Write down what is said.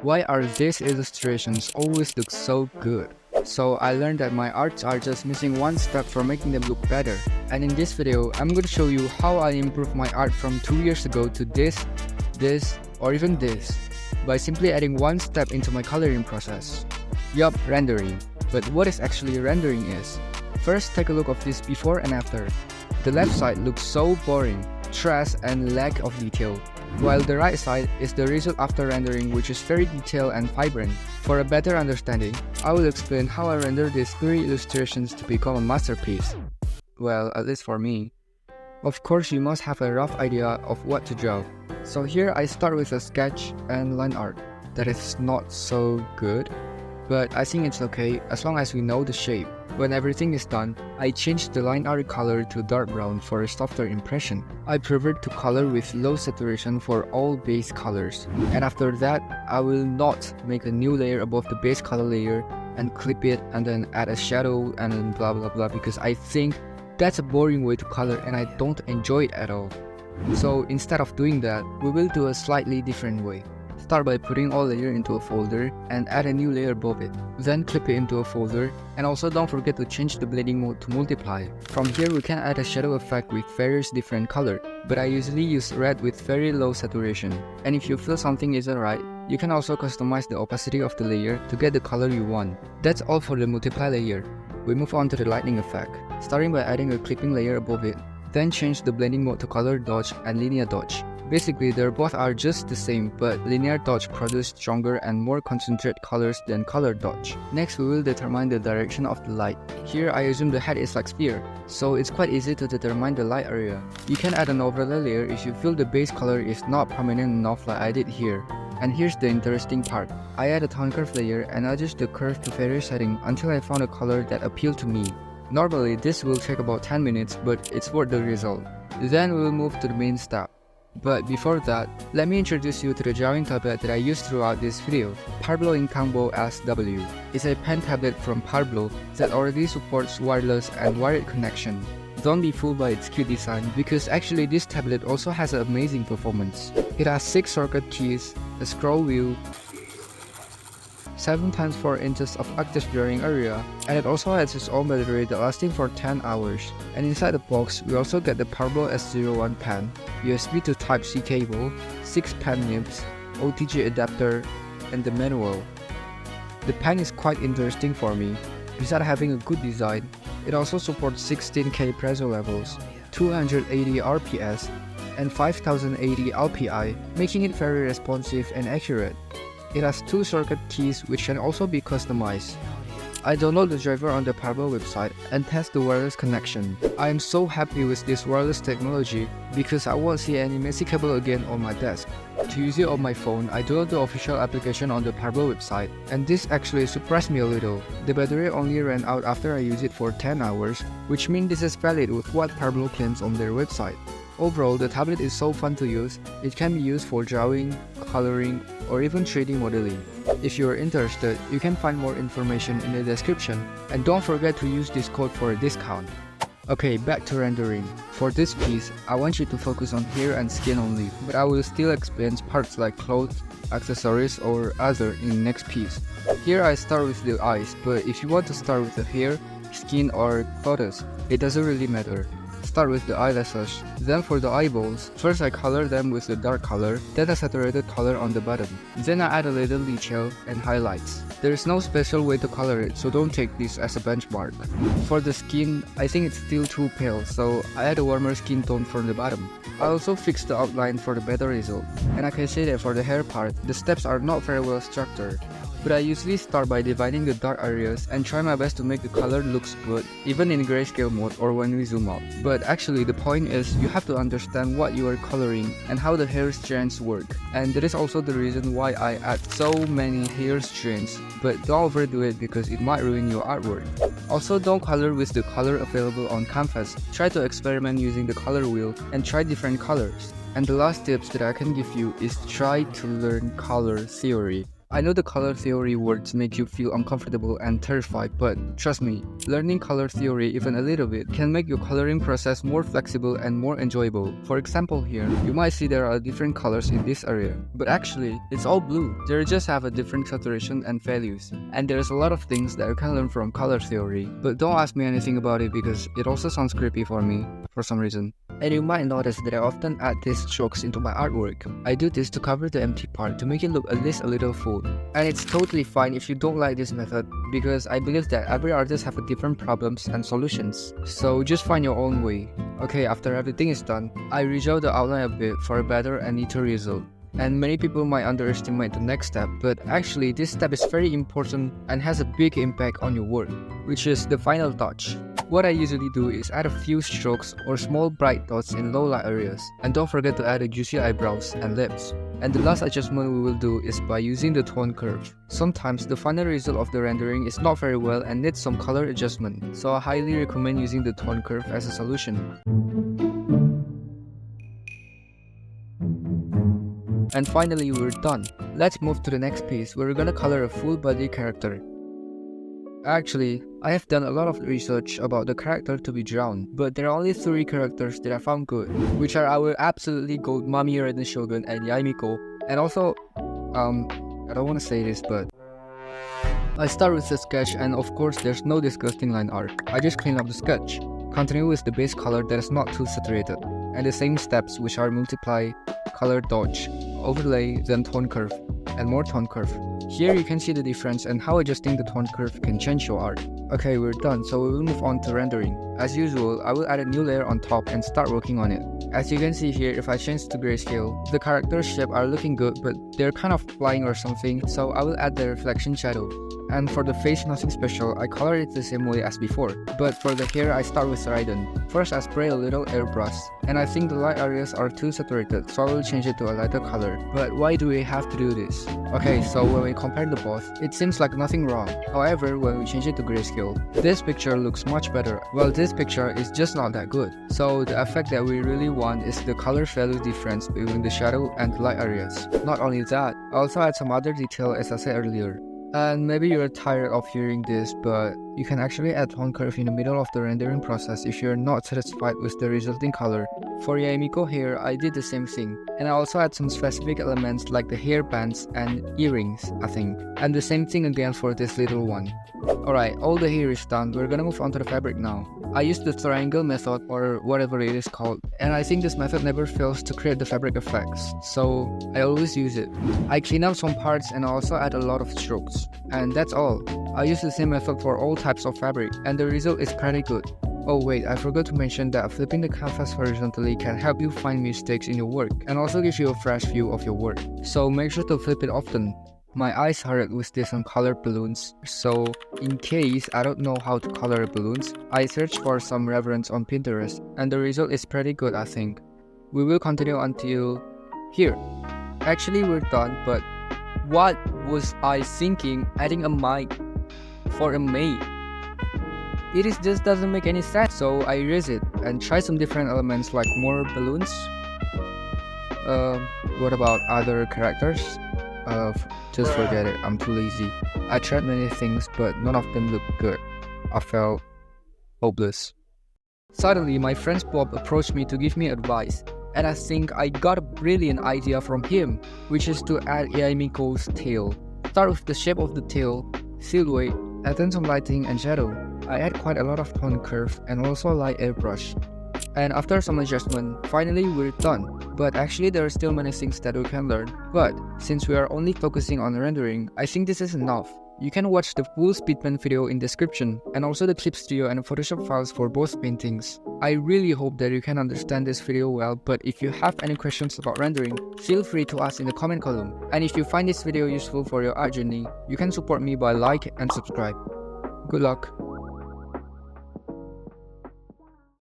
Why are these illustrations always look so good? So I learned that my arts are just missing one step for making them look better. And in this video, I'm going to show you how I improved my art from 2 years ago to this, or even this, by simply adding one step into my coloring process. Yup, rendering. But what is actually rendering is? First, take a look of this before and after. The left side looks so boring, trash and lack of detail, while the right side is the result after rendering, which is very detailed and vibrant. For a better understanding, I will explain how I render these 3 illustrations to become a masterpiece. Well, at least for me. Of course, you must have a rough idea of what to draw. So here I start with a sketch and line art that is not so good, but I think it's okay as long as we know the shape. When everything is done, I change the line art color to dark brown for a softer impression. I prefer to color with low saturation for all base colors. And after that, I will not make a new layer above the base color layer and clip it and then add a shadow and then blah blah blah, because I think that's a boring way to color and I don't enjoy it at all. So instead of doing that, we will do a slightly different way. Start by putting all layer into a folder and add a new layer above it. Then clip it into a folder, and also don't forget to change the blending mode to multiply. From here we can add a shadow effect with various different color, but I usually use red with very low saturation. And if you feel something isn't right, you can also customize the opacity of the layer to get the color you want. That's all for the multiply layer. We move on to the lightning effect, starting by adding a clipping layer above it. Then change the blending mode to color dodge and linear dodge. Basically, they both are just the same, but linear dodge produces stronger and more concentrated colors than color dodge. Next, we will determine the direction of the light. Here, I assume the head is like sphere, so it's quite easy to determine the light area. You can add an overlay layer if you feel the base color is not prominent enough like I did here. And here's the interesting part. I add a tone curve layer and adjust the curve to various settings until I found a color that appealed to me. Normally, this will take about 10 minutes, but it's worth the result. Then we will move to the main step. But before that, let me introduce you to the drawing tablet that I used throughout this video, Parblo Intangbo SW. It's a pen tablet from Parblo that already supports wireless and wired connection. Don't be fooled by its cute design, because actually this tablet also has an amazing performance. It has 6 shortcut keys, a scroll wheel, 7x4 inches of active drawing area, and it also has its own battery that lasting for 10 hours. And inside the box, we also get the Parblo S01 pen, USB to Type-C cable, 6 pen nibs, OTG adapter, and the manual. The pen is quite interesting for me. Besides having a good design, it also supports 16K pressure levels, 280 RPS, and 5080 LPI, making it very responsive and accurate. It has 2 shortcut keys which can also be customized. I download the driver on the Parblo website and test the wireless connection. I am so happy with this wireless technology because I won't see any messy cable again on my desk. To use it on my phone, I download the official application on the Parblo website, and this actually surprised me a little. The battery only ran out after I used it for 10 hours, which means this is valid with what Parblo claims on their website. Overall, the tablet is so fun to use. It can be used for drawing, coloring, or even 3D modeling. If you are interested, you can find more information in the description, and don't forget to use this code for a discount. Okay, back to rendering. For this piece, I want you to focus on hair and skin only, but I will still explain parts like clothes, accessories, or other in the next piece. Here I start with the eyes, but if you want to start with the hair, skin, or clothes, it doesn't really matter. Start with the eyelashes. Then for the eyeballs, first I color them with the dark color, then a saturated color on the bottom. Then I add a little detail and highlights. There is no special way to color it, so don't take this as a benchmark. For the skin, I think it's still too pale, so I add a warmer skin tone from the bottom. I also fix the outline for the better result. And I can say that for the hair part, the steps are not very well structured. But I usually start by dividing the dark areas and try my best to make the color looks good, even in grayscale mode or when we zoom out. But actually the point is you have to understand what you are coloring and how the hair strands work. And that is also the reason why I add so many hair strands, but don't overdo it because it might ruin your artwork. Also, don't color with the color available on canvas. Try to experiment using the color wheel and try different colors. And the last tips that I can give you is try to learn color theory. I know the color theory words make you feel uncomfortable and terrified, but trust me, learning color theory even a little bit can make your coloring process more flexible and more enjoyable. For example here, you might see there are different colors in this area, but actually, it's all blue. They just have a different saturation and values. And there's a lot of things that you can learn from color theory, but don't ask me anything about it because it also sounds creepy for me, for some reason. And you might notice that I often add these strokes into my artwork. I do this to cover the empty part to make it look at least a little full. And it's totally fine if you don't like this method, because I believe that every artist have different problems and solutions. So just find your own way. Okay, after everything is done, I redraw the outline a bit for a better and neater result. And many people might underestimate the next step, but actually this step is very important and has a big impact on your work, which is the final touch. What I usually do is add a few strokes or small bright dots in low light areas, and don't forget to add the juicy eyebrows and lips. And the last adjustment we will do is by using the tone curve. Sometimes the final result of the rendering is not very well and needs some color adjustment, so I highly recommend using the tone curve as a solution. And finally, we're done. Let's move to the next piece where we're gonna color a full body character. Actually, I have done a lot of research about the character to be drawn, but there are only 3 characters that I found good, which are our absolutely gold Mami Raiden Shogun and Yaimiko, and also, I don't want to say this, but I start with the sketch, and of course there's no disgusting line art. I just clean up the sketch. Continue with the base color that is not too saturated, and the same steps, which are multiply, color dodge, overlay, then tone curve, and more tone curve. Here you can see the difference and how adjusting the tone curve can change your art. Okay, we're done, so we will move on to rendering. As usual, I will add a new layer on top and start working on it. As you can see here, if I change to grayscale, the character's shape are looking good, but they're kind of flying or something, so I will add the reflection shadow. And for the face, nothing special, I color it the same way as before. But for the hair, I start with Raiden. First, I spray a little airbrush, and I think the light areas are too saturated, so I will change it to a lighter color. But why do we have to do this? Okay, so when we compare the both, it seems like nothing wrong. However, when we change it to grayscale, this picture looks much better. Well, this picture is just not that good. So the effect that we really want is the color value difference between the shadow and the light areas. Not only that, I also add some other detail as I said earlier. And maybe you're tired of hearing this, but you can actually add tone curve in the middle of the rendering process if you're not satisfied with the resulting color. For Yaimiko hair, I did the same thing, and I also add some specific elements like the hair bands and earrings, I think. And the same thing again for this little one. Alright, all the hair is done, we're gonna move on to the fabric now. I use the triangle method or whatever it is called, and I think this method never fails to create the fabric effects, so I always use it. I clean up some parts and also add a lot of strokes, and that's all. I use the same method for all types of fabric, and the result is pretty good. Oh wait, I forgot to mention that flipping the canvas horizontally can help you find mistakes in your work, and also gives you a fresh view of your work, so make sure to flip it often. My eyes started with this on colored balloons, so in case I don't know how to color balloons, I searched for some reference on Pinterest, and the result is pretty good, I think. We will continue until here. Actually, we're done, but what was I thinking adding a mic for a maid? It just doesn't make any sense, so I erase it and try some different elements like more balloons. What about other characters? Just forget it, I'm too lazy. I tried many things, but none of them looked good. I felt hopeless. Suddenly, my friend Bob approached me to give me advice, and I think I got a brilliant idea from him, which is to add Yaimiko's tail. Start with the shape of the tail, silhouette, and then some lighting and shadow. I add quite a lot of tone curve and also a light airbrush. And after some adjustment, finally we're done. But actually there are still many things that we can learn. But since we are only focusing on rendering, I think this is enough. You can watch the full speedpaint video in description, and also the clip studio and Photoshop files for both paintings. I really hope that you can understand this video well, but if you have any questions about rendering, feel free to ask in the comment column. And if you find this video useful for your art journey, you can support me by like and subscribe. Good luck!